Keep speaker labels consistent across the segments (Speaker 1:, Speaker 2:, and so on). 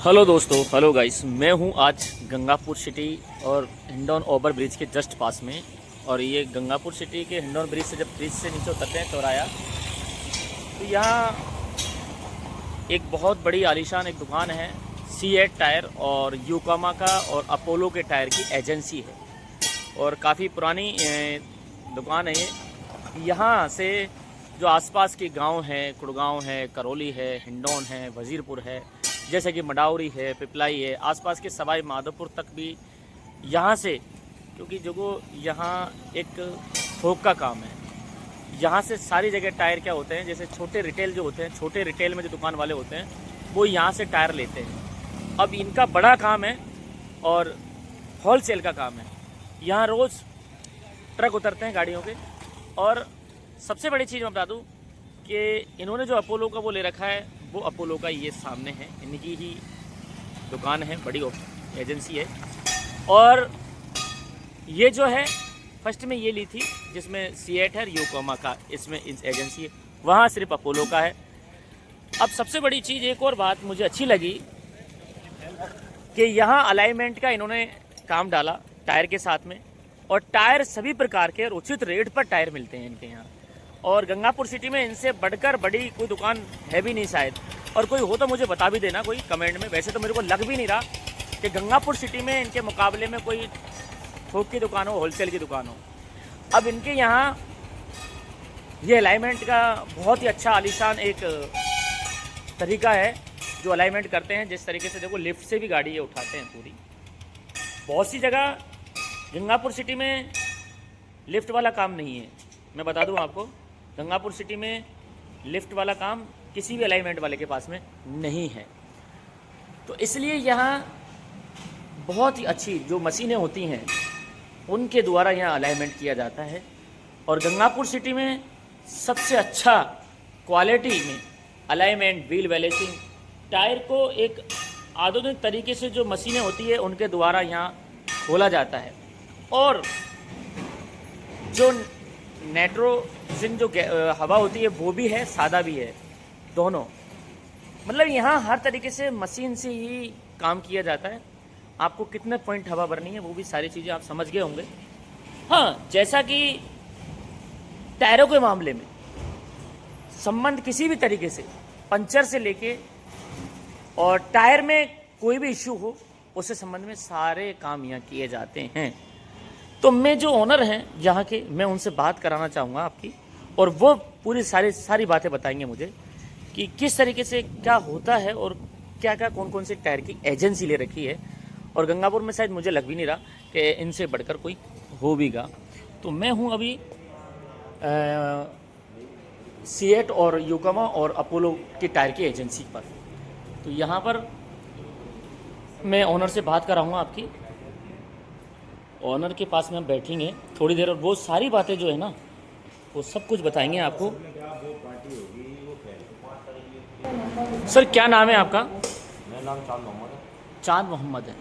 Speaker 1: Hello दोस्तों, hello guys. मैं हूं आज गंगापुर सिटी और हिंडौन ओवर ब्रिज के जस्ट पास में। और ये गंगापुर सिटी के हिंडौन ब्रिज से जब ब्रिज से नीचे उतरते हैं चौराया, तो यहाँ एक बहुत बड़ी आलीशान एक दुकान है। C8 टायर और यूकामा का और अपोलो के टायर की एजेंसी है और काफ़ी पुरानी दुकान है ये। यहाँ से जो आसपास के गांव हैं, कुड़गांव है, करौली है, हिंडौन है, वजीरपुर है, जैसे कि मडावरी है, पिपलाई है, आसपास के सवाई माधोपुर तक भी यहाँ से, क्योंकि जो यहाँ एक थोक का काम है, यहाँ से सारी जगह टायर क्या होते हैं, जैसे छोटे रिटेल जो होते हैं, छोटे रिटेल में जो दुकान वाले होते हैं वो यहाँ से टायर लेते हैं। अब इनका बड़ा काम है और होलसेल का काम है। यहाँ रोज़ ट्रक उतरते हैं गाड़ियों के। और सबसे बड़ी चीज़ मैं बता दूँ कि इन्होंने जो अपोलो का वो ले रखा है, वो अपोलो का ये सामने है, इनकी ही दुकान है, बड़ी एजेंसी है। और ये जो है फर्स्ट में ये ली थी जिसमें C8 है, यूकोमा का इसमें एजेंसी है, वहाँ सिर्फ अपोलो का है। अब सबसे बड़ी चीज़, एक और बात मुझे अच्छी लगी कि यहाँ अलाइनमेंट का इन्होंने काम डाला टायर के साथ में, और टायर सभी प्रकार के और उचित रेट पर टायर मिलते हैं इनके यहाँ। और गंगापुर सिटी में इनसे बढ़कर बड़ी कोई दुकान है भी नहीं शायद, और कोई हो तो मुझे बता भी देना कोई कमेंट में। वैसे तो मेरे को लग भी नहीं रहा कि गंगापुर सिटी में इनके मुकाबले में कोई थोक की दुकान हो, होलसेल की दुकान हो। अब इनके यहाँ ये अलाइनमेंट का बहुत ही अच्छा आलीशान एक तरीका है जो अलाइनमेंट करते हैं। जिस तरीके से देखो, लिफ्ट से भी गाड़ी ये उठाते हैं पूरी। बहुत सी जगह गंगापुर सिटी में लिफ्ट वाला काम नहीं है। मैं बता दूं आपको, गंगापुर सिटी में लिफ्ट वाला काम किसी भी अलाइनमेंट वाले के पास में नहीं है। तो इसलिए यहाँ बहुत ही अच्छी जो मशीनें होती हैं उनके द्वारा यहाँ अलाइनमेंट किया जाता है। और गंगापुर सिटी में सबसे अच्छा क्वालिटी में अलाइनमेंट, व्हील बैलेंसिंग, टायर को एक आधुनिक तरीके से जो मशीनें होती है उनके द्वारा यहाँ खोला जाता है। और जो नाइट्रोजन जो हवा होती है वो भी है, सादा भी है, दोनों। मतलब यहाँ हर तरीके से मशीन से ही काम किया जाता है। आपको कितने पॉइंट हवा भरनी है वो भी सारी चीज़ें आप समझ गए होंगे। हाँ, जैसा कि टायरों के मामले में संबंध किसी भी तरीके से, पंचर से लेके और टायर में कोई भी इश्यू हो, उससे संबंध में सारे काम यहाँ किए जाते हैं। तो मैं जो ओनर हैं यहाँ के, मैं उनसे बात कराना चाहूँगा आपकी, और वो पूरी सारी बातें बताएंगे मुझे कि किस तरीके से क्या होता है और क्या क्या कौन कौन सी टायर की एजेंसी ले रखी है। और गंगापुर में शायद मुझे लग भी नहीं रहा कि इनसे बढ़कर कोई हो भीगा। तो मैं हूँ अभी C8 और यूकामा और अपोलो की टायर की एजेंसी पर। तो यहाँ पर मैं ओनर से बात कराऊँगा आपकी। ओनर के पास में हम बैठेंगे थोड़ी देर और वो सारी बातें जो है ना वो सब कुछ बताएंगे आपको। सर, क्या नाम है आपका?
Speaker 2: मेरा नाम चांद मोहम्मद है।
Speaker 1: चांद मोहम्मद है।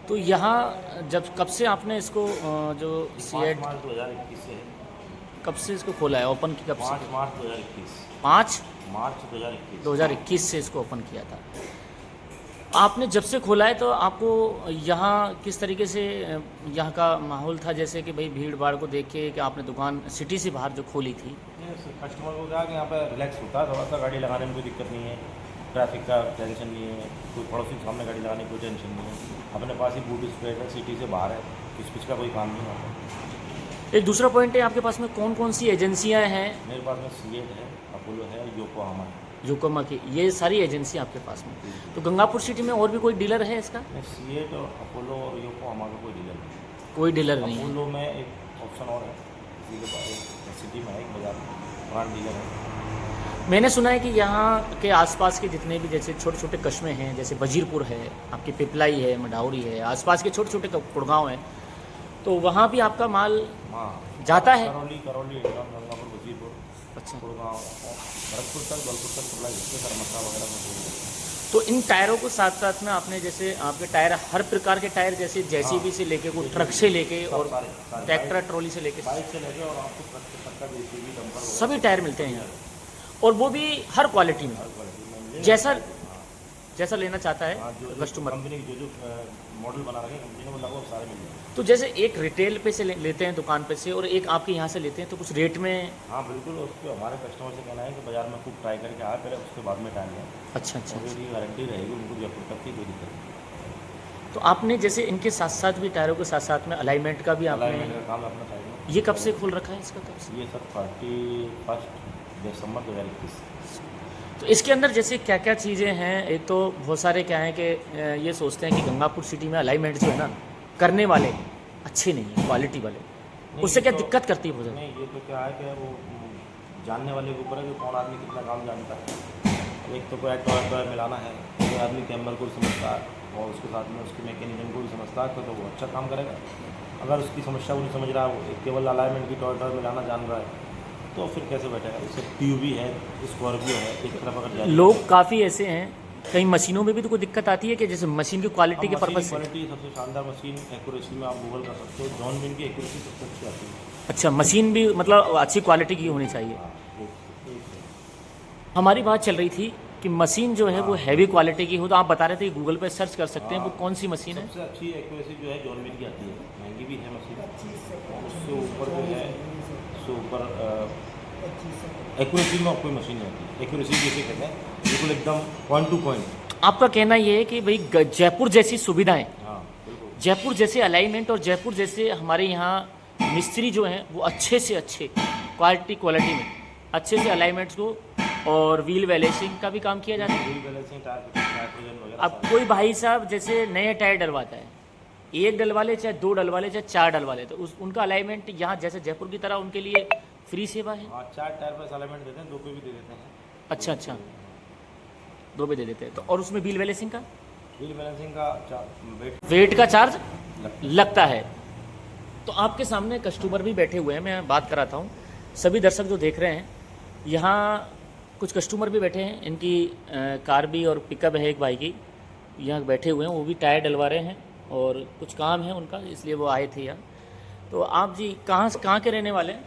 Speaker 1: तो यहाँ जब कब से आपने इसको जो C8
Speaker 2: मार्च 2021 से,
Speaker 1: कब से इसको खोला है, ओपन की कब से?
Speaker 2: 5 मार्च 2021।
Speaker 1: 5
Speaker 2: मार्च
Speaker 1: 2021 से इसको ओपन किया था आपने। जब से खोला है तो आपको यहाँ किस तरीके से यहाँ का माहौल था, जैसे कि भाई भीड़ भाड़ को देख के कि आपने दुकान सिटी से बाहर जो खोली थी?
Speaker 2: कस्टमर को क्या कि यहाँ पर रिलैक्स होता है, थोड़ा सा गाड़ी लगाने में कोई दिक्कत नहीं है, ट्रैफिक का टेंशन नहीं है, कोई पड़ोसी के सामने गाड़ी लगाने की कोई टेंशन नहीं है। अपने पास ही बूट स्पेस है, सिटी से बाहर है, किस का कोई काम नहीं है।
Speaker 1: एक दूसरा पॉइंट है, आपके पास में कौन कौन सी एजेंसियाँ हैं?
Speaker 2: मेरे पास में C8 है, अपोलो है, योकोहामा है।
Speaker 1: यूकोमा की ये सारी एजेंसी आपके पास में। तो गंगापुर सिटी में और भी कोई डीलर है इसका?
Speaker 2: C8 और अपोलो और योकोहामा का कोई डीलर नहीं।
Speaker 1: कोई डीलर नहीं है।
Speaker 2: अपोलो में एक ऑप्शन और है, किसी के पास सिटी में है एक बाजार में ब्रांड डीलर है।
Speaker 1: मैंने सुना है कि यहाँ के आसपास के जितने भी जैसे छोटे छोटे कस्बे हैं, जैसे वजीरपुर है, आपकी पिपलाई है, मडावरी है, आसपास के छोटे छोटे कुड़गांव हैं, तो वहाँ भी आपका माल जाता है?
Speaker 2: करौली, गंगापुर, वजीरपुर,
Speaker 1: अच्छा,
Speaker 2: कुड़गांव, भरतपुर तक, दौलपुर तक सप्लाई होती है, सरमसा वगैरह।
Speaker 1: तो इन टायरों को साथ साथ में आपने, जैसे आपके टायर हर प्रकार के टायर, जैसे JCB से लेके कोई ट्रक से लेके और ट्रैक्टर ट्रॉली से लेके
Speaker 2: बाइक से लेके और आपको ट्रक से तक का JCB, डंपर
Speaker 1: सभी टायर मिलते हैं यहाँ, और वो भी हर क्वालिटी में। जैसा जैसा लेना चाहता
Speaker 2: हाँ,
Speaker 1: है
Speaker 2: जो
Speaker 1: कस्टमर।
Speaker 2: कंपनी की जो मॉडल बना रखे हैं कंपनी ने, वो लगभग सारे मिल जाएंगे।
Speaker 1: तो जैसे एक रिटेल पे से लेते हैं दुकान पे से और एक आपके यहाँ से लेते हैं, तो कुछ रेट में।
Speaker 2: हाँ बिल्कुल, उसको हमारे कस्टमर से कहना है कि बाज़ार में खूब ट्राई करके आए पहले, उसके बाद में टाइम है।
Speaker 1: अच्छा अच्छा
Speaker 2: और
Speaker 1: अच्छा।
Speaker 2: यदि गारंटी रहेगी उनको जयपुर तक की कोई दिक्कत नहीं।
Speaker 1: तो आपने जैसे इनके साथ साथ भी टायरों के साथ साथ में अलाइनमेंट का भी
Speaker 2: अलाइनमेंट
Speaker 1: आपने,
Speaker 2: का काम अपना साइड में।
Speaker 1: ये कब से खोल रखा है इसका, कब से?
Speaker 2: ये सब 31 दिसंबर 2021।
Speaker 1: तो इसके अंदर जैसे क्या क्या चीज़ें हैं, एक तो बहुत सारे क्या हैं कि ये सोचते हैं कि गंगापुर सिटी में अलाइनमेंट जो है ना करने वाले अच्छे नहीं हैं, क्वालिटी वाले,
Speaker 2: नहीं,
Speaker 1: उससे
Speaker 2: ये
Speaker 1: क्या
Speaker 2: तो-
Speaker 1: दिक्कत करती है बहुत ज़्यादा?
Speaker 2: नहीं, ये तो क्या है कि वो जानने वाले के ऊपर है कि कौन आदमी कितना काम जानता है। अब एक तो कोई टॉय मिलाना है, कोई आदमी कैमर को भी समझता है और उसके साथ में उसके मैकेनिज्म को भी समझता है, तो वो अच्छा काम करेगा। अगर उसकी समस्या को नहीं समझ रहा है, वो केवल अलाइनमेंट की टॉय मिलाना जान रहा है, तो फिर कैसे बैठेगा। इससे ट्यूबी है, स्कॉर्पियो है, एक तरफ अगर जाए
Speaker 1: लोग काफ़ी ऐसे हैं, कई मशीनों में भी तो कोई दिक्कत आती है कि जैसे मशीन की क्वालिटी के पर्पज़ से।
Speaker 2: क्वालिटी सबसे शानदार मशीन, एक्यूरेसी में आप गूगल कर सकते हो, जॉन बिन की एक्यूरेसी सबसे अच्छी आती है।
Speaker 1: अच्छा, मशीन भी मतलब अच्छी क्वालिटी की होनी चाहिए।
Speaker 2: हाँ, एक
Speaker 1: हमारी बात चल रही थी कि मशीन जो है वो हैवी क्वालिटी की हो, तो आप बता रहे थे गूगल पे सर्च कर सकते हैं वो कौन सी मशीन है।
Speaker 2: सबसे अच्छी एक्यूरेसी जो है जॉन बिन की आती है, महंगी भी है मशीन। उससे ऊपर जो है, उससे ऊपर एक्यूरेसी में कोई मशीन नहीं आती। एक्यूरेसी जैसे कहते हैं बिल्कुल एकदम पॉइंट टू पॉइंट।
Speaker 1: आपका कहना ये है कि भाई जयपुर जैसी सुविधाएं,
Speaker 2: हाँ बिल्कुल।
Speaker 1: जयपुर जैसे अलाइनमेंट और जयपुर जैसे हमारे यहाँ मिस्त्री जो हैं वो अच्छे से अच्छे क्वालिटी में अच्छे से अलाइनमेंट्स को और व्हील बैलेंसिंग का भी काम किया जाता है।
Speaker 2: व्हील बैलेंसिंग, टायर नाइट्रोजन वगैरह
Speaker 1: अब कोई भाई साहब जैसे नए टायर डलवाता है, एक डलवा ले चाहे दो डलवा ले चाहे चार डलवा ले, तो उनका अलाइनमेंट यहाँ जैसे जयपुर की तरह उनके लिए फ्री सेवा है।
Speaker 2: हाँ, 4 टायर पर अलाइनमेंट देते हैं, 2 पे भी दे देते हैं।
Speaker 1: अच्छा अच्छा, दो पे दे देते हैं। तो और उसमें व्हील बैलेंसिंग का
Speaker 2: व्हील बैलेंसिंग का
Speaker 1: वेट का चार्ज लगता है। तो आपके सामने कस्टमर भी बैठे हुए हैं, मैं बात कराता हूँ। सभी दर्शक जो देख रहे हैं, यहाँ कुछ कस्टमर भी बैठे हैं, इनकी कार भी और पिकअप है एक भाई की, यहाँ बैठे हुए हैं, वो भी टायर डलवा रहे हैं और कुछ काम है उनका, इसलिए वो आए थे यहाँ। तो आप जी कहाँ के रहने वाले हैं?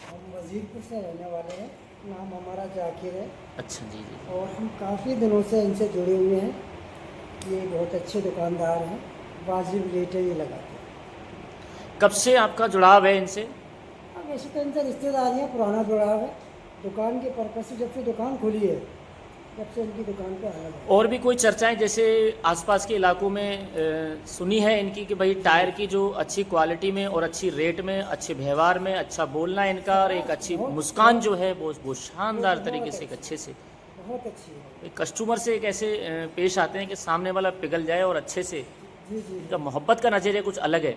Speaker 3: हम वजीरपुर से रहने वाले हैं, नाम हमारा जाकिर है
Speaker 1: अच्छा जी जी।
Speaker 3: और हम काफ़ी दिनों से इनसे जुड़े हुए हैं। ये बहुत अच्छे दुकानदार हैं, वाजिब रेट ये लगाते हैं।
Speaker 1: कब से आपका जुड़ाव है इनसे?
Speaker 3: अब वैसे तो इनसे रिश्तेदारी है, पुराना जुड़ाव है। दुकान के पर्पज़ से जब से दुकान खुली है तब से इनकी दुकान पे आना है।
Speaker 1: और भी कोई चर्चाएं जैसे आसपास के इलाकों में सुनी है इनकी कि भाई टायर की जो अच्छी क्वालिटी में और अच्छी रेट में, अच्छे व्यवहार में, अच्छा बोलना इनका और एक अच्छी मुस्कान जो है वो शानदार तरीके से, एक अच्छे से
Speaker 3: बहुत अच्छी है।
Speaker 1: कस्टमर से एक ऐसे पेश आते हैं कि सामने वाला पिघल जाए और अच्छे से।
Speaker 3: जी जी,
Speaker 1: इनका मोहब्बत का नज़रिया कुछ अलग है।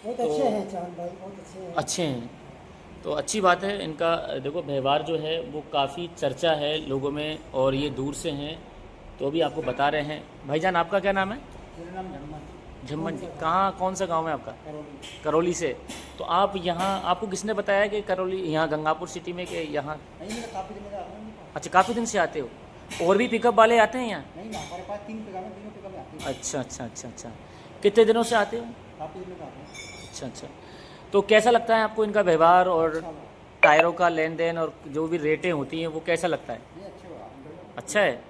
Speaker 3: बहुत अच्छे हैं चांद भाई, बहुत अच्छे हैं।
Speaker 1: अच्छे हैं, तो अच्छी बात है। इनका देखो व्यवहार जो है वो काफ़ी चर्चा है लोगों में, और ये दूर से हैं तो भी आपको बता रहे हैं। भाईजान आपका क्या नाम है?
Speaker 3: मेरा नाम झम्मन।
Speaker 1: झम्मन जी, कहाँ कौन सा गांव है आपका? करौली से। तो आप यहाँ, आपको किसने बताया कि करौली यहाँ गंगापुर सिटी में कि यहाँ?
Speaker 3: नहीं, मेरा काफ़ी दिन का
Speaker 1: अच्छा, काफ़ी दिन से आते हो। और भी पिकअप वाले आते हैं यहाँ?
Speaker 3: नहीं ना, हमारे पास 3 पिकअप है, तीनों पिकअप आती है।
Speaker 1: अच्छा अच्छा अच्छा अच्छा। कितने दिनों से आते हो?
Speaker 3: काफ़ी दिन का आते हैं।
Speaker 1: अच्छा अच्छा। तो कैसा लगता है आपको इनका व्यवहार और टायरों का लेन देन और जो भी रेटें होती हैं वो कैसा लगता है?
Speaker 3: ये अच्छे हुआ।
Speaker 1: अच्छा है,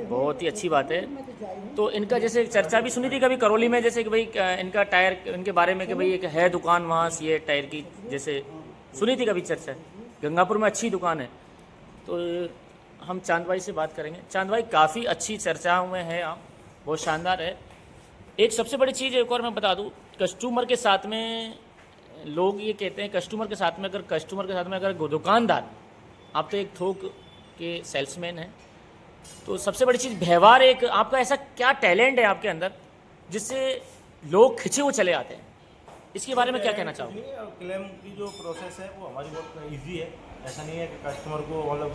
Speaker 1: बहुत ही अच्छी बात है। तो इनका जैसे चर्चा भी सुनी थी कभी करौली में, जैसे कि भाई इनका टायर, इनके बारे में कि भाई एक है दुकान वहाँ से ये टायर की, जैसे सुनी थी कभी चर्चा। गंगापुर में अच्छी दुकान है। तो हम चांद भाई से बात करेंगे। चांद भाई, काफ़ी अच्छी चर्चाओं में है आप, बहुत शानदार है। एक सबसे बड़ी चीज़ एक और मैं बता दूँ, कस्टमर के साथ में लोग ये कहते हैं, कस्टमर के साथ में अगर दुकानदार, आप तो एक थोक के सेल्समैन हैं, तो सबसे बड़ी चीज़ व्यवहार। एक आपका ऐसा क्या टैलेंट है आपके अंदर जिससे लोग खिंचे हुए चले आते हैं, इसके बारे में क्या कहना चाहोगे?
Speaker 2: क्लेम की जो प्रोसेस है वो हमारी बहुत ईजी है। ऐसा नहीं है कि कस्टमर को मतलब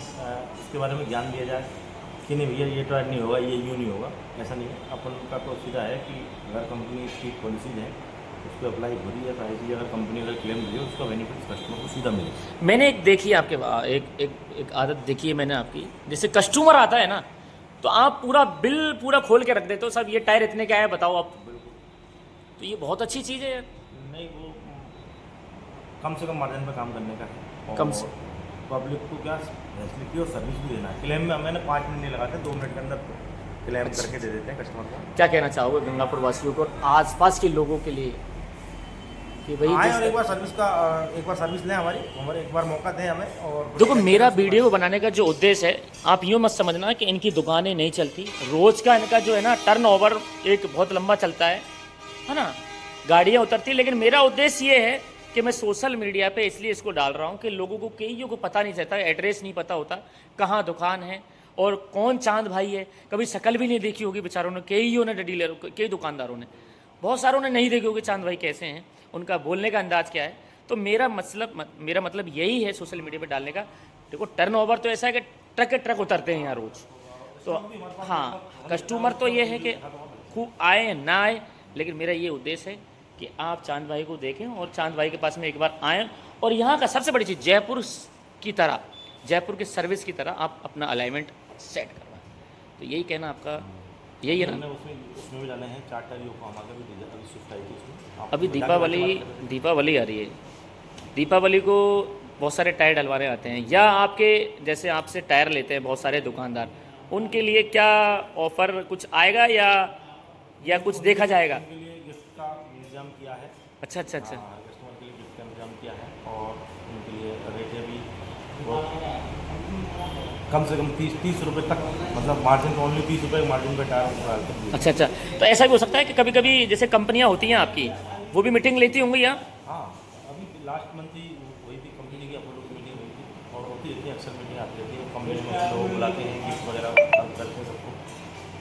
Speaker 2: इसके बारे में ज्ञान दिया जाए कि नहीं भैया ये ट्राई नहीं होगा, ये यूँ नहीं होगा, ऐसा नहीं है। अपन का तो सीधा है कि अगर कंपनी की पॉलिसीज है उस पर अप्लाई हो रही है, सारी चीज़ अगर कंपनी अगर क्लेम दी है उसका बेनिफिट कस्टमर को सीधा मिलेगा।
Speaker 1: मैंने एक देखी आपके एक आदत देखी है मैंने आपकी, जैसे कस्टमर आता है ना तो आप पूरा बिल पूरा खोल के रख देते हो, सब ये टायर इतने का है बताओ आप। तो ये बहुत अच्छी चीज़ है यार।
Speaker 2: नहीं, वो कम से कम मार्जिन पर काम करने का है।
Speaker 1: कम से
Speaker 2: पब्लिक को क्या फैसिलिटी और सर्विस भी देना है। क्लेम में मैंने 5 मिनट नहीं लगाते, 2 मिनट के अंदर क्लेम करके दे देते हैं कस्टमर को।
Speaker 1: क्या कहना चाहोगे गंगापुर वासियों को और आसपास के लोगों के लिए कि भाई
Speaker 2: आए और एक बार सर्विस लें हमारी, एक बार मौका दें हमें। और
Speaker 1: देखो, मेरा वीडियो बनाने का जो उद्देश्य है, आप यूँ मत समझना कि इनकी दुकानें नहीं चलती। रोज़ का इनका जो है ना टर्नओवर एक बहुत लंबा चलता है ना, गाड़ियाँ उतरती। लेकिन मेरा उद्देश्य ये है कि मैं सोशल मीडिया पे इसलिए इसको डाल रहा हूँ कि लोगों को कईयों को पता नहीं चलता, एड्रेस नहीं पता होता, कहाँ दुकान है और कौन चांद भाई है। कभी शक्ल भी नहीं देखी होगी बेचारों ने, कईयों ने, डीलर, कई दुकानदारों ने, बहुत सारों ने नहीं देखी होगी चांद भाई कैसे हैं, उनका बोलने का अंदाज़ क्या है। तो मेरा मतलब यही है सोशल मीडिया पे डालने का। देखो, टर्नओवर तो ऐसा है कि ट्रक के ट्रक उतरते हैं यहाँ रोज़। तो हाँ, कस्टमर तो ये है कि खूब आए ना आए, लेकिन मेरा ये उद्देश्य है कि आप चांद भाई को देखें और चांद भाई के पास में एक बार आएँ। और यहाँ का सबसे बड़ी चीज़, जयपुर की तरह, जयपुर की सर्विस की तरह आप अपना अलाइनमेंट सेट करवाएं। तो यही कहना आपका यही है ना।
Speaker 2: उसमें भी डाले हैं 4 टायर योकोहामा का भी डीजल, अभी स्विफ्ट आई थी उसमें।
Speaker 1: अभी दीपावली आ रही है, दीपावली को बहुत सारे टायर डलवाने आते हैं, या आपके जैसे आपसे टायर लेते हैं बहुत सारे दुकानदार, उनके लिए क्या ऑफर कुछ आएगा या कुछ देखा जाएगा?
Speaker 2: उनके लिए गिफ्ट का इंतजाम किया है।
Speaker 1: अच्छा।
Speaker 2: कस्टमर के लिए गिफ्ट का इंतजाम किया है और उनके लिए रेटें भी बहुत कम से कम 30 रुपये तक, मतलब मार्जिन तो ओनली 30 रुपये मार्जिन पे टायर डालते हैं।
Speaker 1: अच्छा। तो ऐसा भी हो सकता है कि कभी कभी जैसे कंपनियां होती हैं आपकी, वो भी मीटिंग लेती होंगी यहाँ?
Speaker 2: हाँ, अभी लास्ट मंथ ही हुई थी कंपनी की, अपोलो की मीटिंग हुई थी और होती रहती है, अक्सर मीटिंग आती रहती है। कंपनी में लोग बुलाते हैं, गिफ्ट वगैरह करते हैं, सबको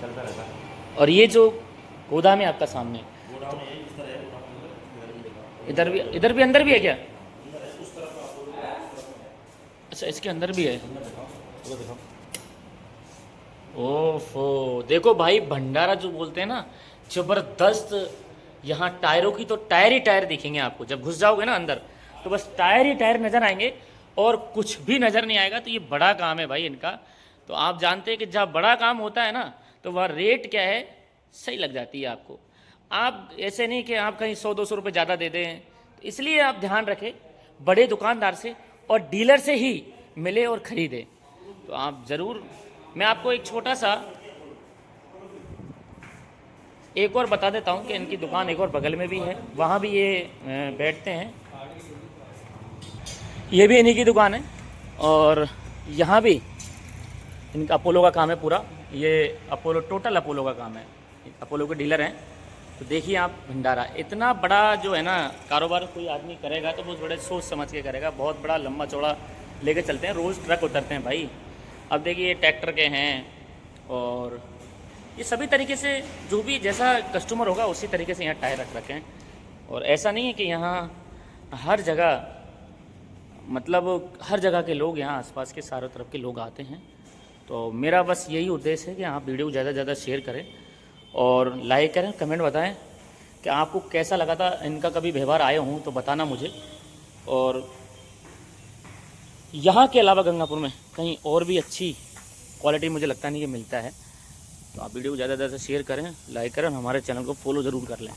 Speaker 2: चलता रहता है।
Speaker 1: और ये जो गोदाम है आपका सामने,
Speaker 2: गोडाउन है इस तरह है,
Speaker 1: इधर भी अंदर भी है क्या? अच्छा, इसके अंदर भी है। ओफो, देखो भाई, भंडारा जो बोलते हैं ना, जबरदस्त। यहाँ टायरों की तो टायर ही टायर दिखेंगे आपको, जब घुस जाओगे ना अंदर तो बस टायर ही टायर नज़र आएंगे और कुछ भी नज़र नहीं आएगा। तो ये बड़ा काम है भाई इनका। तो आप जानते हैं कि जब बड़ा काम होता है ना, तो वह रेट क्या है, सही लग जाती है आपको। आप ऐसे नहीं कि आप कहीं 100-200 रुपये ज़्यादा दे दें। तो इसलिए आप ध्यान रखें, बड़े दुकानदार से और डीलर से ही मिले और ख़रीदें। तो आप ज़रूर, मैं आपको एक छोटा सा एक और बता देता हूँ कि इनकी दुकान एक और बगल में भी है, वहाँ भी ये बैठते हैं। ये भी इन्हीं की दुकान है और यहाँ भी इनका अपोलो का काम है पूरा। ये अपोलो, टोटल अपोलो का काम है, अपोलो के डीलर हैं। तो देखिए आप, भंडारा इतना बड़ा जो है ना कारोबार कोई आदमी करेगा तो बहुत बड़े सोच समझ के करेगा, बहुत बड़ा लंबा चौड़ा लेके चलते हैं, रोज़ ट्रक उतरते हैं भाई। अब देखिए, ट्रैक्टर के हैं और ये सभी तरीके से जो भी जैसा कस्टमर होगा उसी तरीके से यहाँ टायर रख रखे हैं। और ऐसा नहीं है कि यहाँ हर जगह, मतलब हर जगह के लोग, यहाँ आसपास के सारों तरफ के लोग आते हैं। तो मेरा बस यही उद्देश्य है कि आप वीडियो ज़्यादा से ज़्यादा शेयर करें और लाइक करें, कमेंट बताएं कि आपको कैसा लगा था इनका। कभी व्यवहार आए हूँ तो बताना मुझे। और यहाँ के अलावा गंगापुर में कहीं और भी अच्छी क्वालिटी मुझे लगता नहीं कि मिलता है। तो आप वीडियो को ज़्यादा से ज़्यादा शेयर करें, लाइक करें और हमारे चैनल को फॉलो ज़रूर कर लें।